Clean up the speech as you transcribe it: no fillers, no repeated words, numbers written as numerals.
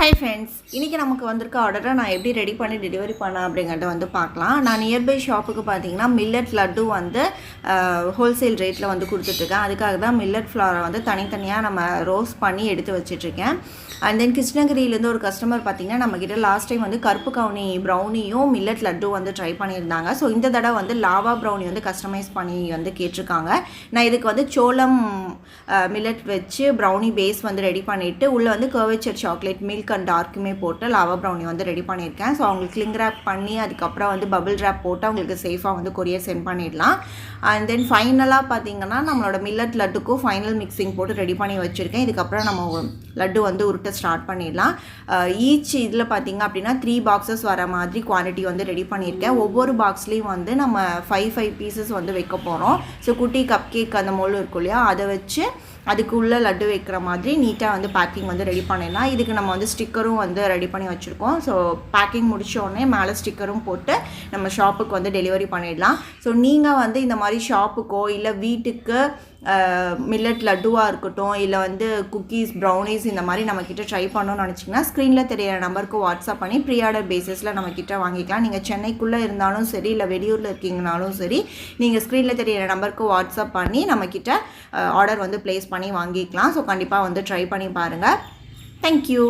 Hi friends, இன்றைக்கி நமக்கு வந்திருக்க ஆர்டரை நான் எப்படி ரெடி பண்ணி டெலிவரி பண்ணேன் அப்படிங்கிறத வந்து பார்க்கலாம். நான் நியர்பை ஷாப்புக்கு பார்த்தீங்கன்னா மில்லட் லட்டு வந்து ஹோல்சேல் ரேட்டில் வந்து கொடுத்துட்ருக்கேன். அதுக்காக தான் மில்லட் ஃப்ளாரை வந்து தனித்தனியாக நம்ம ரோஸ்ட் பண்ணி எடுத்து வச்சிட்ருக்கேன். அண்ட் தென் கிருஷ்ணகிரியிலேருந்து ஒரு கஸ்டமர் பார்த்திங்கன்னா நம்மக்கிட்ட லாஸ்ட் டைம் வந்து கருப்பு கவுனி ப்ரௌனியும் மில்லட் லட்டு வந்து ட்ரை பண்ணியிருந்தாங்க. ஸோ இந்த தடவை வந்து லாவா ப்ரௌனி வந்து கஸ்டமைஸ் பண்ணி வந்து கேட்டிருக்காங்க. நான் இதுக்கு வந்து சோளம் மில்லட் வச்சு ப்ரௌனி பேஸ் வந்து ரெடி பண்ணிவிட்டு உள்ளே வந்து கர்வேச்சர் சாக்லேட் மில்க் அண்ட் டார்க்குமே போட்டு லாவா ப்ரௌனி வந்து ரெடி பண்ணியிருக்கேன். ஸோ அவங்களுக்கு கிளிங் ரேப் பண்ணி அதுக்கப்புறம் வந்து பபிள் ரேப் போட்டு அவங்களுக்கு சேஃபாக வந்து கொரியர் சென்ட் பண்ணிடலாம். அண்ட் தென் ஃபைனலாக பார்த்தீங்கன்னா நம்மளோட மில்லட் லட்டுக்கும் ஃபைனல் மிக்சிங் போட்டு ரெடி பண்ணி வச்சுருக்கேன். இதுக்கப்புறம் நம்ம லட்டு வந்து உருட்ட ஸ்டார்ட் பண்ணிடலாம். ஈச் இதில் பார்த்திங்க அப்படின்னா 3 பாக்ஸஸ் வர மாதிரி குவான்டிட்டி வந்து ரெடி பண்ணியிருக்கேன். ஒவ்வொரு பாக்ஸ்லேயும் வந்து நம்ம 5 பீசஸ் வந்து வைக்க போகிறோம். ஸோ குட்டி கப் கேக் அந்த மோல் இருக்கும் இல்லையா, அதை வச்சு அதுக்குள்ளே லட்டு வைக்கிற மாதிரி நீட்டாக வந்து பேக்கிங் வந்து ரெடி பண்ணிடலாம். இதுக்கு நம்ம வந்து ஸ்டிக்கரும் வந்து ரெடி பண்ணி வச்சுருக்கோம். ஸோ பேக்கிங் முடித்தோடனே மேலே ஸ்டிக்கரும் போட்டு நம்ம ஷாப்புக்கு வந்து டெலிவரி பண்ணிடலாம். ஸோ நீங்கள் வந்து இந்த மாதிரி ஷாப்புக்கோ இல்லை வீட்டுக்கு மில்லட் லட்டுவாக இருக்கட்டும், இல்லை வந்து குக்கீஸ் ப்ரௌனிஸ் இந்த மாதிரி நம்மக்கிட்ட ட்ரை பண்ணணும்னு நினச்சிங்கன்னா ஸ்க்ரீனில் தெரியிற நம்பருக்கு வாட்ஸ்அப் பண்ணி ப்ரீ ஆர்டர் பேசிஸில் நம்மக்கிட்ட வாங்கிக்கலாம். நீங்கள் சென்னைக்குள்ளே இருந்தாலும் சரி, இல்லை வெளியூரில் இருக்கீங்கனாலும் சரி, நீங்கள் ஸ்க்ரீனில் தெரியிற நம்பருக்கு வாட்ஸ்அப் பண்ணி நம்மக்கிட்ட ஆர்டர் வந்து ப்ளேஸ் பண்ணி வாங்கிக்கலாம். ஸோ கண்டிப்பாக வந்து ட்ரை பண்ணி பாருங்கள். தேங்க்யூ.